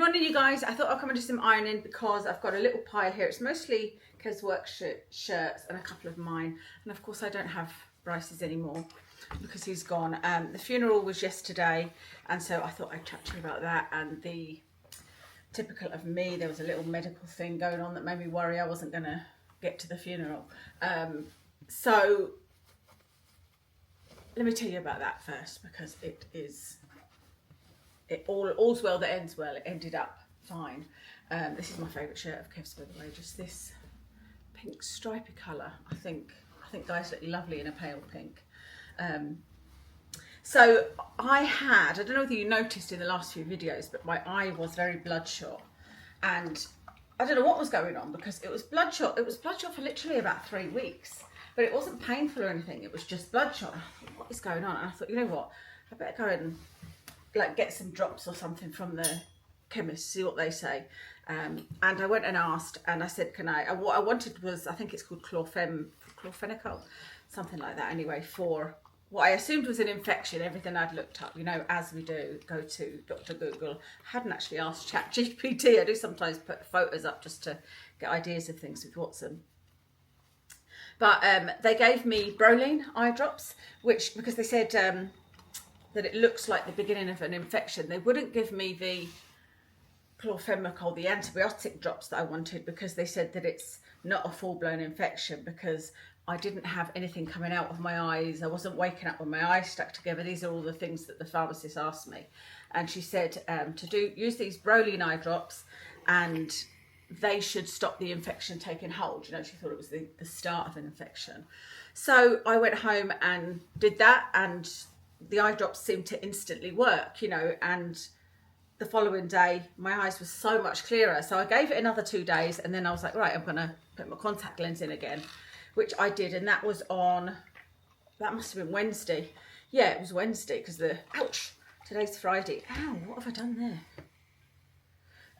morning, you guys. I thought I'd come and do some ironing because I've got a little pile here. It's mostly Kev's work shirts and a couple of mine. And of course I don't have Bryce's anymore because he's gone. The funeral was yesterday, and so I thought I'd chat to you about that. And the typical of me, there was a little medical thing going on that made me worry I wasn't going to get to the funeral. So let me tell you about that first, because all's well that ends well. It ended up fine. This is my favourite shirt of Kev's, by the way, just this pink stripy colour. I think guys look lovely in a pale pink. So I don't know whether you noticed in the last few videos, but my eye was very bloodshot, and I don't know what was going on, because it was bloodshot. It was bloodshot for literally about 3 weeks, but it wasn't painful or anything. It was just bloodshot. I thought, what is going on? And I thought, you know what, I better go and get some drops or something from the chemist, see what they say. And I went and asked, and I said, can I, what I wanted was, I think it's called chlorphenicol, something like that anyway, for what I assumed was an infection. Everything I'd looked up, you know, as we do, go to Dr. Google. I hadn't actually asked ChatGPT. I do sometimes put photos up just to get ideas of things with Watson. But they gave me Broline eye drops, which, because they said that it looks like the beginning of an infection, they wouldn't give me the chlorphenicol, the antibiotic drops that I wanted, because they said that it's not a full-blown infection, because I didn't have anything coming out of my eyes. I wasn't waking up with my eyes stuck together. These are all the things that the pharmacist asked me. And she said use these Broline eye drops, and they should stop the infection taking hold. You know, she thought it was the start of an infection. So I went home and did that, and the eye drops seemed to instantly work, you know, and the following day my eyes were so much clearer. So I gave it another 2 days, and then I was like, right, I'm gonna put my contact lens in again, which I did, and that was on, that must have been Wednesday. Yeah, it was Wednesday, because today's Friday. Ow, what have I done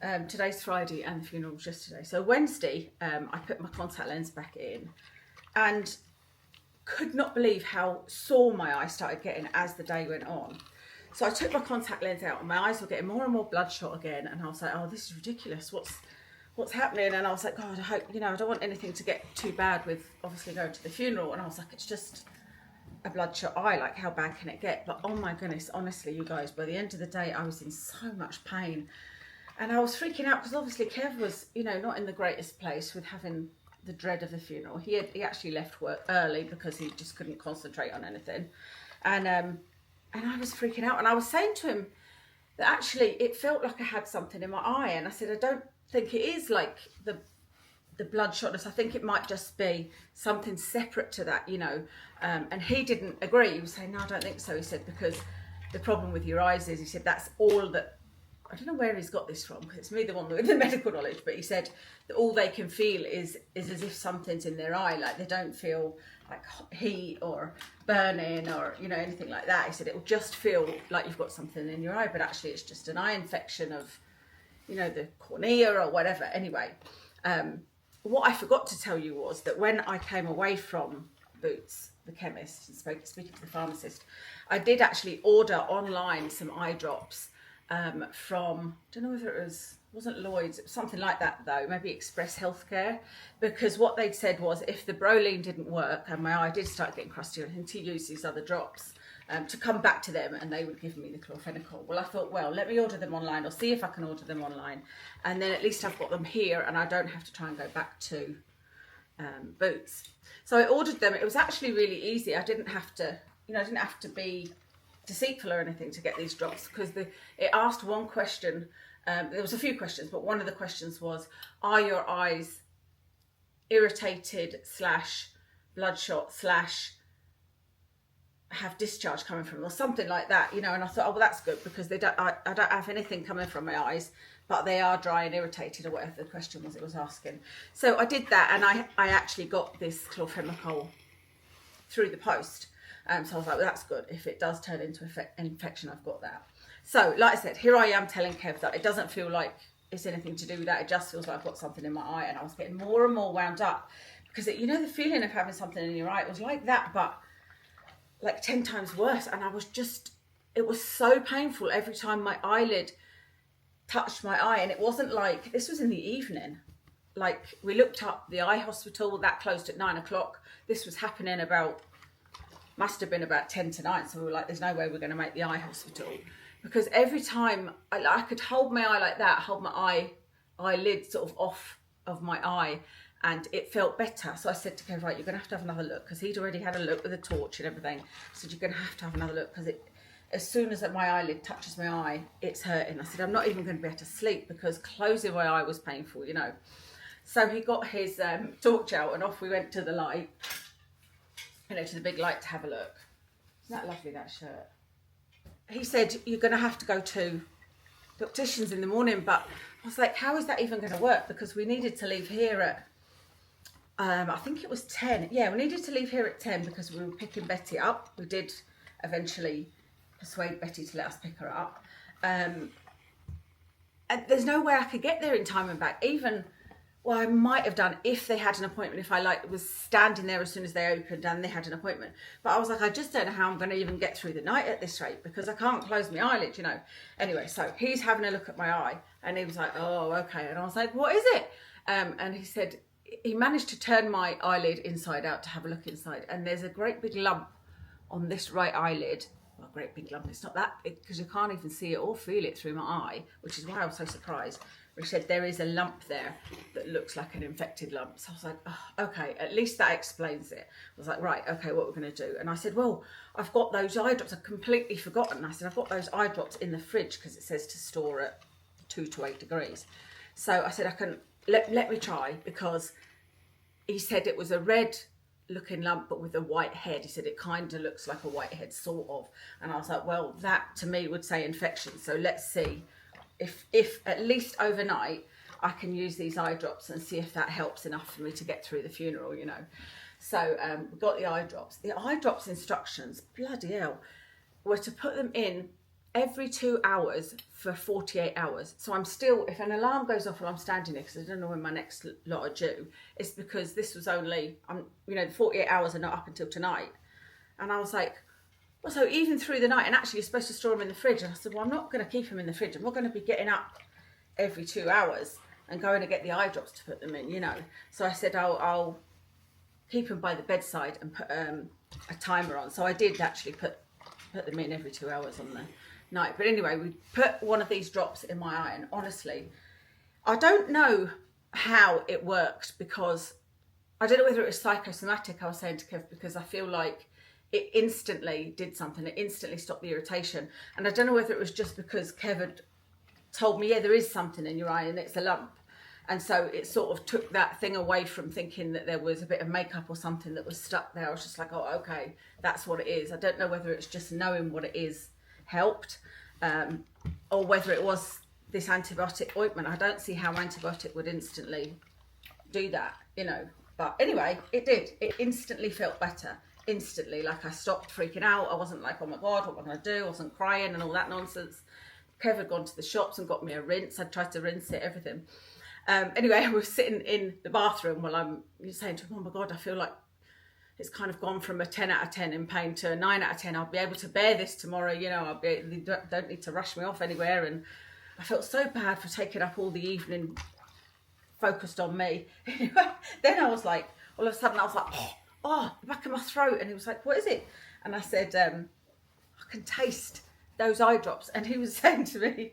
there? Today's Friday and the funeral was yesterday. So Wednesday, I put my contact lens back in, and could not believe how sore my eyes started getting as the day went on. So I took my contact lens out, and my eyes were getting more and more bloodshot again, and I was like, oh, this is ridiculous. What's happening? And I was like, God, I hope, you know, I don't want anything to get too bad with obviously going to the funeral. And I was like, it's just a bloodshot eye, like how bad can it get? But oh my goodness, honestly, you guys, by the end of the day, I was in so much pain, and I was freaking out, because obviously Kev was, you know, not in the greatest place with having the dread of the funeral. He actually left work early because he just couldn't concentrate on anything, and I was freaking out, and I was saying to him that actually it felt like I had something in my eye, and I said, I don't think it is like the bloodshotness. I think it might just be something separate to that, you know. And he didn't agree. He was saying, no, I don't think so. He said, because the problem with your eyes is, he said, that's all that, I don't know where he's got this from, because it's me the one with the medical knowledge, but he said that all they can feel is as if something's in their eye, like they don't feel like heat or burning or, you know, anything like that. He said it will just feel like you've got something in your eye, but actually it's just an eye infection of, you know, the cornea or whatever. Anyway, what I forgot to tell you was that when I came away from Boots, the chemist, and speaking to the pharmacist, I did actually order online some eye drops from, I don't know whether it wasn't Lloyd's, it was something like that though, maybe Express Healthcare, because what they'd said was if the Broline didn't work and my eye did start getting crusty, I think to use these other drops to come back to them, and they would give me the chlorphenicol. Well, I thought, well, let me order them online, or see if I can order them online, and then at least I've got them here and I don't have to try and go back to Boots. So I ordered them. It was actually really easy. I didn't have to, you know, I didn't have to be deceitful or anything to get these drops, because it asked one question. There was a few questions, but one of the questions was, are your eyes irritated / bloodshot / have discharge coming from them, or something like that, you know? And I thought, oh, well, that's good, because I don't have anything coming from my eyes, but they are dry and irritated, or whatever the question was it was asking. So I did that, and I actually got this chlorphenicol through the post. So I was like, well, that's good. If it does turn into an infection, I've got that. So, like I said, here I am telling Kev that it doesn't feel like it's anything to do with that. It just feels like I've got something in my eye, and I was getting more and more wound up, because you know, the feeling of having something in your eye, it was like that, but like 10 times worse. And I was just, it was so painful every time my eyelid touched my eye, and it wasn't like, this was in the evening. Like, we looked up the eye hospital, that closed at 9 o'clock. This was happening must have been about 10 to 9. So we were like, there's no way we're going to make the eye hospital. Because every time I could hold my eye like that, hold my eyelid sort of off of my eye, and it felt better. So I said to Kev, right, you're going to have another look, because he'd already had a look with a torch and everything. I said, you're going to have another look, because as soon as my eyelid touches my eye, it's hurting. I said, I'm not even going to be able to sleep, because closing my eye was painful, you know. So he got his torch out, and off we went to the light, you know, to the big light to have a look. Isn't that lovely, that shirt? He said, you're going to have to go to the opticians in the morning, but I was like, how is that even going to work? Because we needed to leave here at, I think it was 10. Yeah, we needed to leave here at 10 because we were picking Betty up. We did eventually persuade Betty to let us pick her up. And there's no way I could get there in time and back. Even, well, I might have done if they had an appointment, if I was standing there as soon as they opened and they had an appointment. But I was like, I just don't know how I'm going to even get through the night at this rate, because I can't close my eyelid, you know. Anyway, so he's having a look at my eye, and he was like, oh, okay. And I was like, what is it? And he said, he managed to turn my eyelid inside out to have a look inside, and there's a great big lump on this right eyelid. Well, great big lump, it's not that big, because you can't even see it or feel it through my eye, which is why I was so surprised. He said there is a lump there that looks like an infected lump. So I was like, oh, okay, at least that explains it. I was like, right, okay, what we're going to do? And I said, well, I've got those eye drops. I've completely forgotten. I said, I've got those eye drops in the fridge, because it says to store at 2 to 8 degrees. So I said, I can, let me try, because he said it was a red looking lump but with a white head. He said it kind of looks like a white head, sort of. And I was like, well, that to me would say infection. So let's see if at least overnight I can use these eye drops and see if that helps enough for me to get through the funeral, you know. So we got the eye drops. The eye drops instructions, bloody hell, were to put them in every 2 hours for 48 hours. So I'm still, if an alarm goes off while I'm standing there, because I don't know when my next lot are due, it's because this was only, you know, the 48 hours are not up until tonight. And I was like, well, so even through the night, and actually you're supposed to store them in the fridge. And I said, well, I'm not going to keep them in the fridge. I'm not going to be getting up every 2 hours and going to get the eye drops to put them in, you know. So I said, I'll keep them by the bedside and put a timer on. So I did actually put them in every 2 hours on the night. But anyway, we put one of these drops in my eye, and honestly, I don't know how it worked, because I don't know whether it was psychosomatic, I was saying to Kev, because I feel like it instantly did something. It instantly stopped the irritation. And I don't know whether it was just because Kev had told me, yeah, there is something in your eye and it's a lump. And so it sort of took that thing away from thinking that there was a bit of makeup or something that was stuck there. I was just like, oh, okay, that's what it is. I don't know whether it's just knowing what it is helped, or whether it was this antibiotic ointment. I don't see how antibiotic would instantly do that, you know. But anyway, it did. It instantly felt better. Instantly, like I stopped freaking out. I wasn't like, oh my God, what am I going to do? I wasn't crying and all that nonsense. Kev had gone to the shops and got me a rinse. I tried to rinse it, everything. Anyway, I was sitting in the bathroom while I'm saying to him, oh my God, I feel like it's kind of gone from a 10 out of 10 in pain to a 9 out of 10. I'll be able to bear this tomorrow. You know, they don't need to rush me off anywhere. And I felt so bad for taking up all the evening focused on me. Then I was like, all of a sudden I was like, oh, the back of my throat. And he was like, what is it? And I said, I can taste those eye drops. And he was saying to me,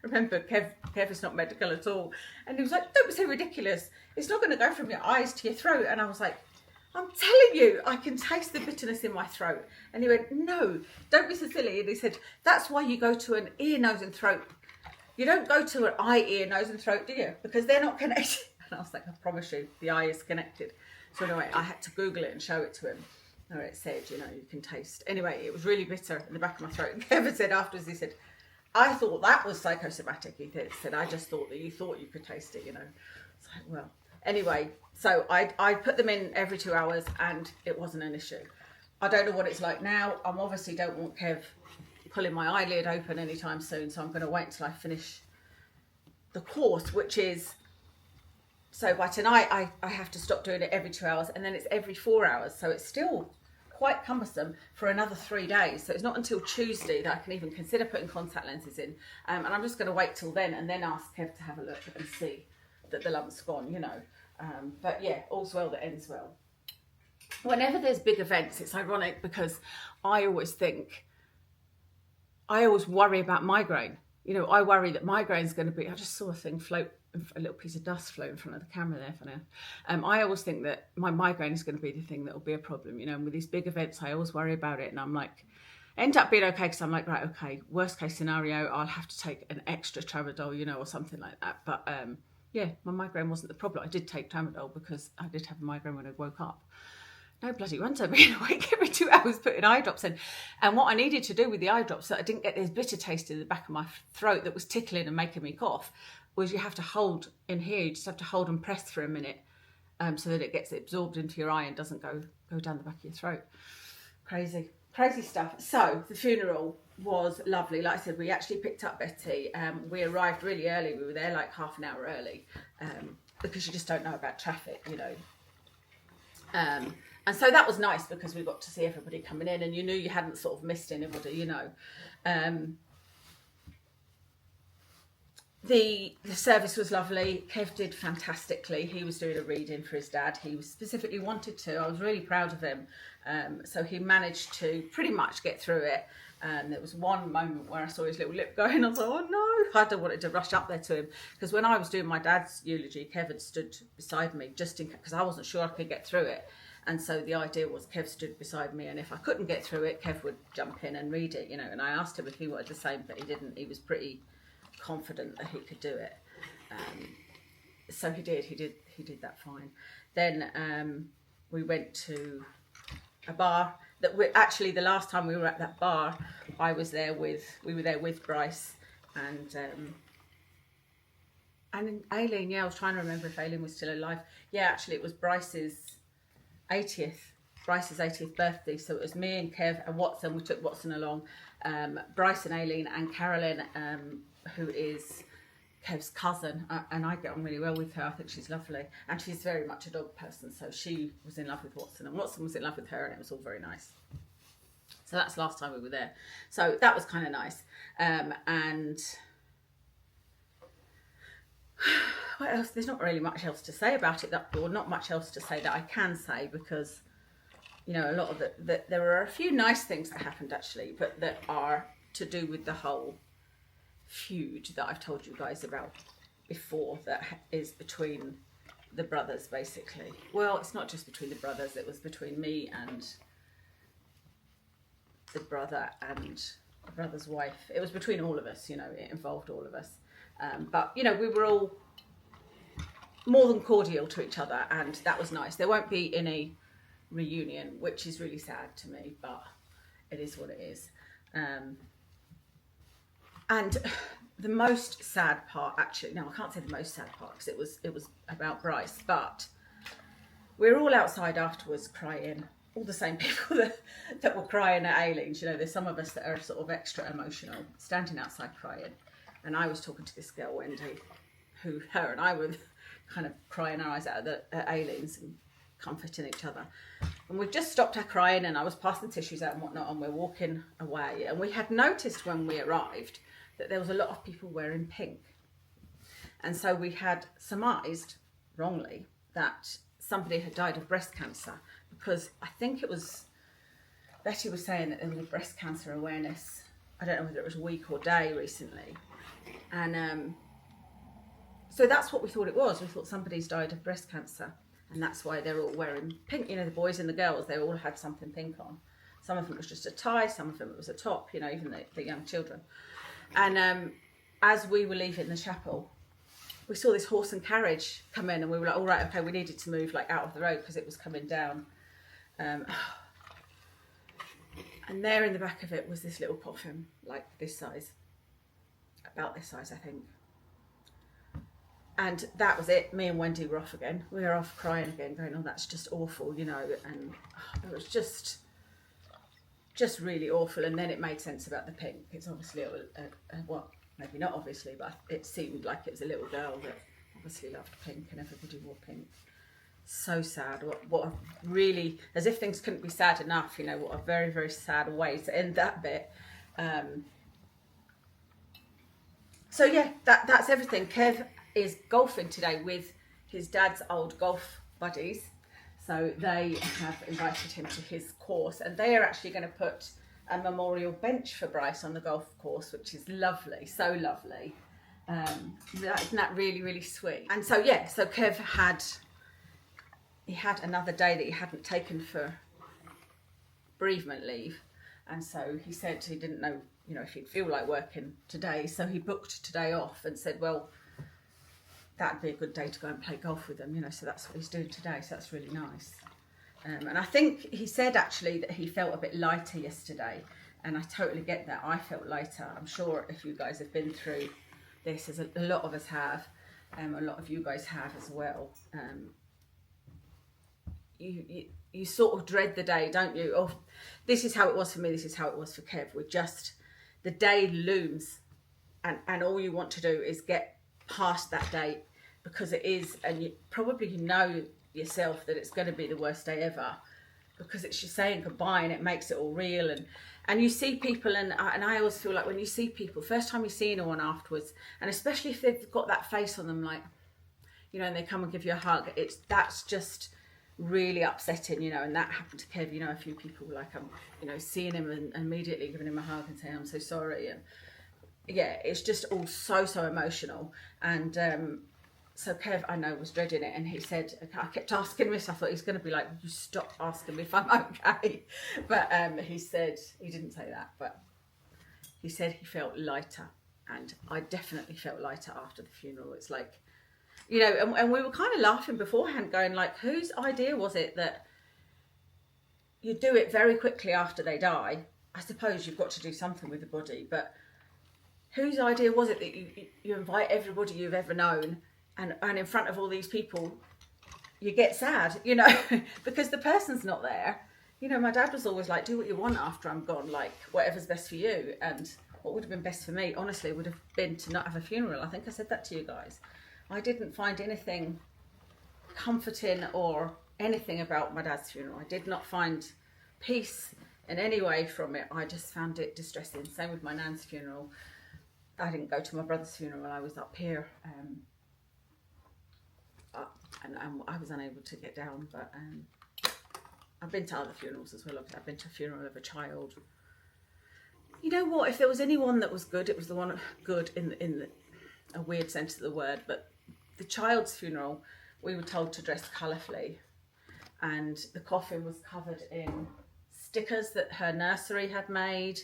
remember, Kev is not medical at all. And he was like, don't be so ridiculous. It's not going to go from your eyes to your throat. And I was like, I'm telling you, I can taste the bitterness in my throat. And he went, no, don't be so silly. And he said, that's why you go to an ear, nose and throat. You don't go to an eye, ear, nose and throat, do you? Because they're not connected. And I was like, I promise you, the eye is connected. So anyway, I had to Google it and show it to him. Where it said, you know, you can taste. Anyway, it was really bitter in the back of my throat. And Kevin said afterwards, he said, I thought that was psychosomatic. He said, I just thought that you thought you could taste it, you know. It's like, well, anyway, so I put them in every 2 hours and it wasn't an issue. I don't know what it's like now. I obviously don't want Kev pulling my eyelid open anytime soon. So I'm going to wait until I finish the course, which is, so by tonight I have to stop doing it every 2 hours, and then it's every 4 hours. So it's still quite cumbersome for another 3 days. So it's not until Tuesday that I can even consider putting contact lenses in. And I'm just going to wait till then and then ask Kev to have a look and see that the lump's gone, you know. But yeah, all's well that ends well. Whenever there's big events, it's ironic because I always worry about migraine. You know, I worry that migraine's going to be, I just saw a thing float, a little piece of dust float in front of the camera there for now. I always think that my migraine is going to be the thing that will be a problem, you know, and with these big events, I always worry about it. And I'm like, end up being okay because I'm like, right, okay, worst case scenario, I'll have to take an extra tramadol, you know, or something like that. But yeah, my migraine wasn't the problem. I did take tramadol because I did have a migraine when I woke up. No bloody wonder being awake every 2 hours putting eye drops in. And what I needed to do with the eye drops so that I didn't get this bitter taste in the back of my throat that was tickling and making me cough was you have to hold in here, you just have to hold and press for a minute so that it gets absorbed into your eye and doesn't go down the back of your throat. Crazy stuff. So the funeral was lovely. Like I said, we actually picked up Betty. We arrived really early. We were there like half an hour early because you just don't know about traffic, you know. And so that was nice because we got to see everybody coming in and you knew you hadn't sort of missed anybody, you know. The service was lovely. Kev did fantastically. He was doing a reading for his dad. He specifically wanted to. I was really proud of him. So he managed to pretty much get through it. There was one moment where I saw his little lip going. I was like, oh no. I don't wanted to rush up there to him because when I was doing my dad's eulogy, Kev stood beside me just in because I wasn't sure I could get through it. And so the idea was Kev stood beside me, and if I couldn't get through it, Kev would jump in and read it, you know. And I asked him if he wanted the same, but he didn't. He was pretty confident that he could do it. So he did. He did that fine. Then we went to a bar that we actually the last time we were at that bar, we were there with Bryce and Aileen. Yeah, I was trying to remember if Aileen was still alive. Yeah, actually it was Bryce's 80th birthday, so it was me and Kev and Watson. We took Watson along, Bryce and Aileen and Carolyn, who is Kev's cousin, and I get on really well with her. I think she's lovely, and she's very much a dog person, so she was in love with Watson and Watson was in love with her, and it was all very nice. So that's the last time we were there, so that was kind of nice. And what else? There's not really much else to say about it, or not much else to say that I can say, because you know, a lot of there are a few nice things that happened actually, but that are to do with the whole feud that I've told you guys about before, that is between the brothers basically. Well, it's not just between the brothers, it was between me and the brother and the brother's wife. It was between all of us, you know, it involved all of us. But, you know, we were all more than cordial to each other, and that was nice. There won't be any reunion, which is really sad to me, but it is what it is. And the most sad part, actually, no, I can't say the most sad part because it was about Bryce, but we're all outside afterwards crying, all the same people that were crying at Aileen's. You know, there's some of us that are sort of extra emotional, standing outside crying. And I was talking to this girl, Wendy, her and I were kind of crying our eyes out at Aileen's and comforting each other. And we just stopped our crying, and I was passing tissues out and whatnot, and we're walking away. And we had noticed when we arrived that there was a lot of people wearing pink. And so we had surmised, wrongly, that somebody had died of breast cancer, because I think it was, Betty was saying that there was a breast cancer awareness, I don't know whether it was week or day recently. And so that's what we thought it was. We thought somebody's died of breast cancer, and that's why they're all wearing pink. You know, the boys and the girls, they all had something pink on. Some of them was just a tie, some of them it was a top, you know, even the young children. And as we were leaving the chapel, we saw this horse and carriage come in, and we were like, all right, okay, we needed to move like out of the road because it was coming down. And there in the back of it was this little coffin, like this size, about this size, I think. And that was it. Me and Wendy were off again. We were off crying again, going, oh, that's just awful, you know. And it was just really awful. And then it made sense about the pink. It's obviously, well, maybe not obviously, but it seemed like it was a little girl that obviously loved pink, and everybody wore pink. So sad. What a really, as if things couldn't be sad enough, you know, what a very, very sad way to end that bit. So yeah, that's everything. Kev is golfing today with his dad's old golf buddies. So they have invited him to his course, and they are actually going to put a memorial bench for Bryce on the golf course, which is lovely, so lovely. Isn't that really, really sweet? And so yeah, so Kev had another day that he hadn't taken for bereavement leave, and so he said he didn't know, you know, if he'd feel like working today, so he booked today off and said, well, that'd be a good day to go and play golf with them, you know, so that's what he's doing today, so that's really nice. And I think he said actually that he felt a bit lighter yesterday, and I totally get that. I felt lighter. I'm sure if you guys have been through this, as a lot of us have, a lot of you guys have as well, you sort of dread the day, don't you? Oh, this is how it was for me, this is how it was for Kev. The day looms, and all you want to do is get past that day, because it is, and you probably know yourself that it's going to be the worst day ever, because it's you saying goodbye, and it makes it all real. And you see people, and I always feel like when you see people, first time you see anyone afterwards, and especially if they've got that face on them, like, you know, and they come and give you a hug, that's just really upsetting, you know. And that happened to Kev, you know, a few people, like, you know, seeing him and immediately giving him a hug and saying, I'm so sorry. And yeah, it's just all so emotional. And so Kev, I know, was dreading it, and he said, I kept asking him this, I thought he's going to be like, you stop asking me if I'm okay. But he said, he didn't say that, but he said he felt lighter, and I definitely felt lighter after the funeral. It's like, you know, and we were kind of laughing beforehand, going like, whose idea was it that you do it very quickly after they die? I suppose you've got to do something with the body, but whose idea was it that you invite everybody you've ever known, and in front of all these people, you get sad, you know, because the person's not there. You know, my dad was always like, do what you want after I'm gone, like, whatever's best for you. And what would have been best for me, honestly, would have been to not have a funeral. I think I said that to you guys. I didn't find anything comforting or anything about my dad's funeral. I did not find peace in any way from it. I just found it distressing. Same with my nan's funeral. I didn't go to my brother's funeral. I was up here, and I was unable to get down. But I've been to other funerals as well. I've been to a funeral of a child. You know what? If there was anyone that was good, it was the one good in a weird sense of the word. But the child's funeral, we were told to dress colourfully, and the coffin was covered in stickers that her nursery had made,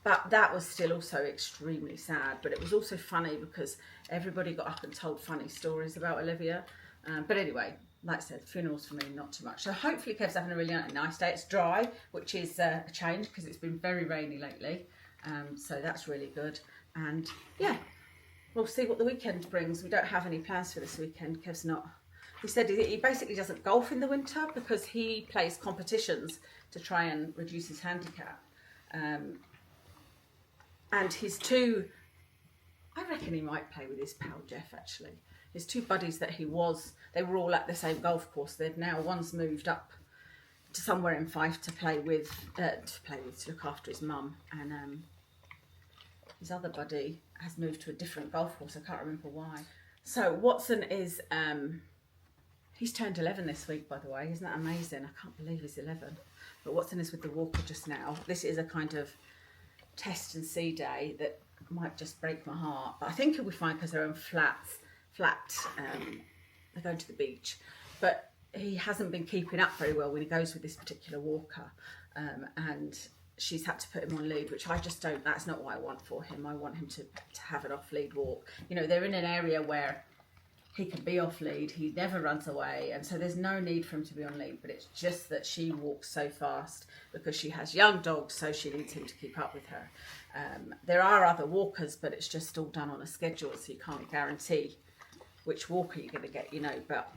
but that was still also extremely sad. But it was also funny because everybody got up and told funny stories about Olivia. But anyway, like I said, funerals for me, not too much. So hopefully Kev's having a really nice day. It's dry, which is a change because it's been very rainy lately. So that's really good. And yeah, we'll see what the weekend brings. We don't have any plans for this weekend. Kev's not. He said he basically doesn't golf in the winter because he plays competitions to try and reduce his handicap. And his two, I reckon he might play with his pal Jeff actually. His two buddies that they were all at the same golf course. They've now, one's moved up to somewhere in Fife to look after his mum. And his other buddy has moved to a different golf course. I can't remember why. So Watson is, he's turned 11 this week, by the way. Isn't that amazing? I can't believe he's 11. But Watson is with the walker just now. This is a kind of test and see day that might just break my heart. But I think he'll be fine because they're in flat. They're going to the beach. But he hasn't been keeping up very well when he goes with this particular walker. And she's had to put him on lead, which I just don't, that's not what I want for him. I want him to have an off-lead walk. You know, they're in an area where he can be off lead, he never runs away, and so there's no need for him to be on lead, but it's just that she walks so fast because she has young dogs, so she needs him to keep up with her. There are other walkers, but it's just all done on a schedule, so you can't guarantee which walker you're going to get, you know, but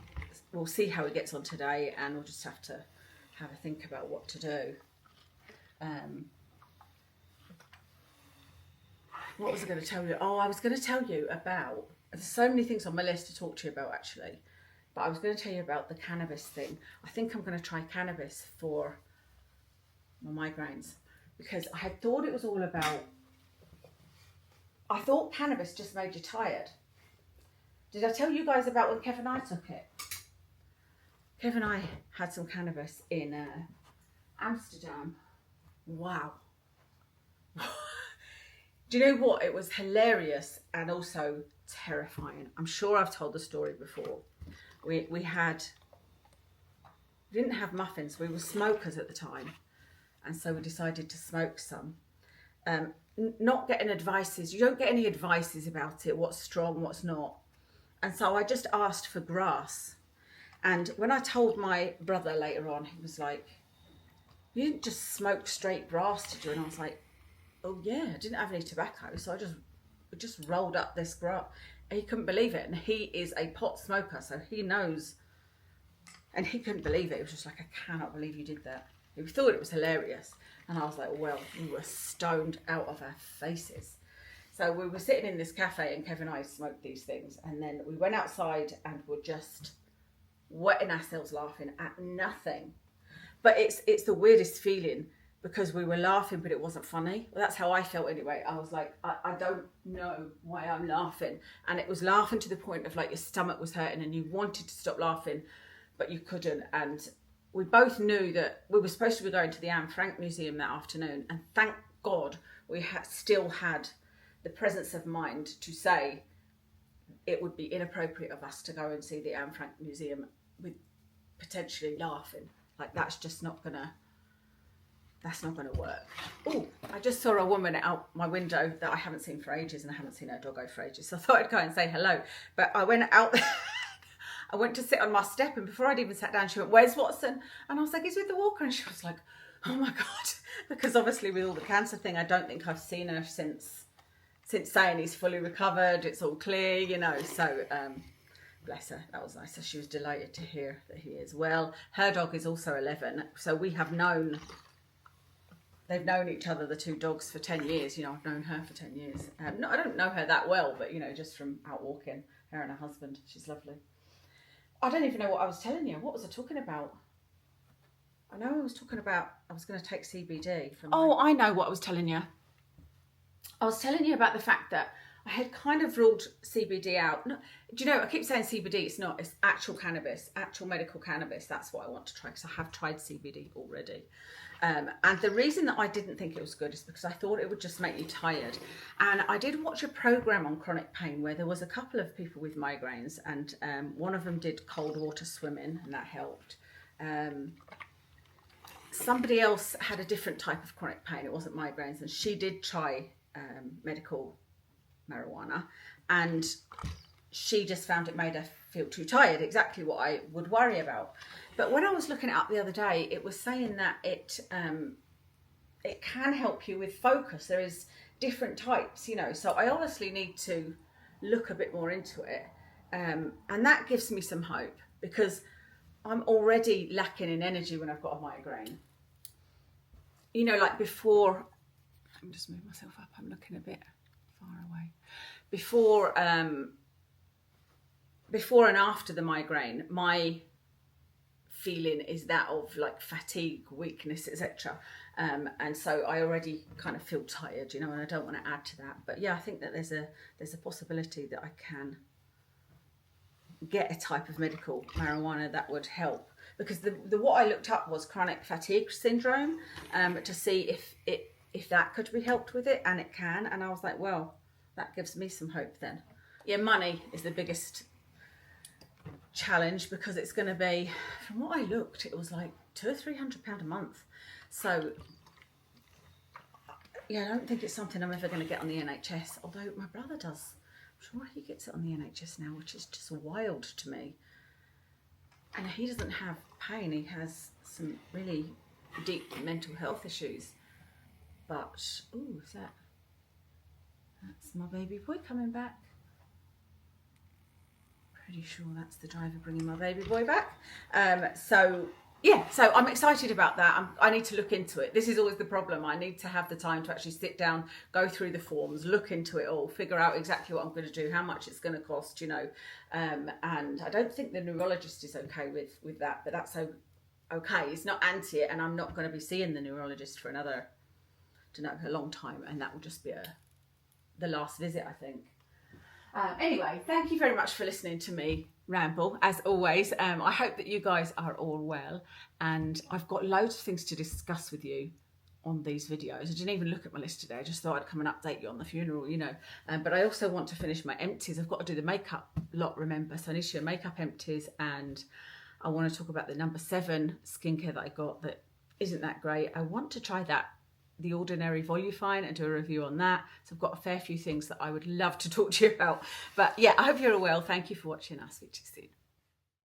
we'll see how he gets on today, and we'll just have to have a think about what to do. What was I going to tell you? Oh, I was going to tell you about, there's so many things on my list to talk to you about actually, but I was going to tell you about the cannabis thing. I think I'm going to try cannabis for my migraines, because I had thought it was all about, I thought cannabis just made you tired. Did I tell you guys about when Kev and I took it? Kev and I had some cannabis in Amsterdam. Wow. Do you know what? It was hilarious and also terrifying. I'm sure I've told the story before. We didn't have muffins. We were smokers at the time. And so we decided to smoke some. Not getting advices. You don't get any advices about it. What's strong, what's not. And so I just asked for grass. And when I told my brother later on, he was like, "You didn't just smoke straight grass, did you?" And I was like, "Oh yeah, I didn't have any tobacco, so I just rolled up this grass." And he couldn't believe it, and he is a pot smoker, so he knows. And he couldn't believe it. He was just like, "I cannot believe you did that." He thought it was hilarious, and I was like, "Well, we were stoned out of our faces." So we were sitting in this cafe, and Kevin and I smoked these things, and then we went outside and were just wetting ourselves laughing at nothing. But it's the weirdest feeling, because we were laughing, but it wasn't funny. Well, that's how I felt anyway. I was like, I don't know why I'm laughing. And it was laughing to the point of like your stomach was hurting and you wanted to stop laughing, but you couldn't. And we both knew that we were supposed to be going to the Anne Frank Museum that afternoon. And thank God we still had the presence of mind to say it would be inappropriate of us to go and see the Anne Frank Museum with potentially laughing. Like, that's not gonna work. Oh, I just saw a woman out my window that I haven't seen for ages, and I haven't seen her doggo for ages. So I thought I'd go and say hello. But I went out, I went to sit on my step, and before I'd even sat down, she went, "Where's Watson?" And I was like, "He's with the walker." And she was like, "Oh my God." Because obviously with all the cancer thing, I don't think I've seen her since saying he's fully recovered, it's all clear, you know. So, bless her, that was nice. So she was delighted to hear that he is well. Her dog is also 11, so they've known each other, the two dogs, for 10 years. You know, I've known her for 10 years. No, I don't know her that well, but, you know, just from out walking, her and her husband. She's lovely. I don't even know what I was telling you. What was I talking about? I know I was talking about, I was going to take CBD from... Oh, I know what I was telling you. I was telling you about the fact that I had kind of ruled CBD out. No, do you know, I keep saying CBD, it's not, it's actual cannabis, actual medical cannabis. That's what I want to try, because I have tried CBD already. And the reason that I didn't think it was good is because I thought it would just make you tired. And I did watch a program on chronic pain where there was a couple of people with migraines, and one of them did cold water swimming, and that helped. Somebody else had a different type of chronic pain. It wasn't migraines, and she did try medical marijuana, and she just found it made her feel too tired, exactly what I would worry about. But when I was looking it up the other day, it was saying that it can help you with focus. There is different types, you know, so I obviously need to look a bit more into it, and that gives me some hope, because I'm already lacking in energy when I've got a migraine. You know, like before, let me just move myself up, I'm looking a bit far away. Before and after the migraine, my feeling is that of like fatigue, weakness, etc. And so I already kind of feel tired, you know, and I don't want to add to that. But yeah, I think that there's a possibility that I can get a type of medical marijuana that would help, because the what I looked up was chronic fatigue syndrome, to see if that could be helped with it, and it can. And I was like, well, that gives me some hope then. Yeah, money is the biggest challenge, because it's going to be, from what I looked, it was like £200 or £300 a month. So yeah, I don't think it's something I'm ever going to get on the NHS, although my brother does. I'm sure he gets it on the NHS now, which is just wild to me. And he doesn't have pain, he has some really deep mental health issues. But, ooh, that's my baby boy coming back. Pretty sure that's the driver bringing my baby boy back. So yeah, so I'm excited about that. I need to look into it. This is always the problem. I need to have the time to actually sit down, go through the forms, look into it all, figure out exactly what I'm going to do, how much it's going to cost, you know. And I don't think the neurologist is okay with that, but that's okay. It's not anti it, and I'm not going to be seeing the neurologist for another, I don't know, a long time, and that will just be the last visit, I think. Anyway, thank you very much for listening to me ramble, as always. I hope that you guys are all well, and I've got loads of things to discuss with you on these videos. I didn't even look at my list today. I just thought I'd come and update you on the funeral, you know. But I also want to finish my empties. I've got to do the makeup lot, remember, so I need to do makeup empties, and I want to talk about the number 7 skincare that I got that isn't that great. I want to try that, The Ordinary Volufine, and do a review on that. So I've got a fair few things that I would love to talk to you about. But yeah, I hope you're all well. Thank you for watching. I'll speak to you soon.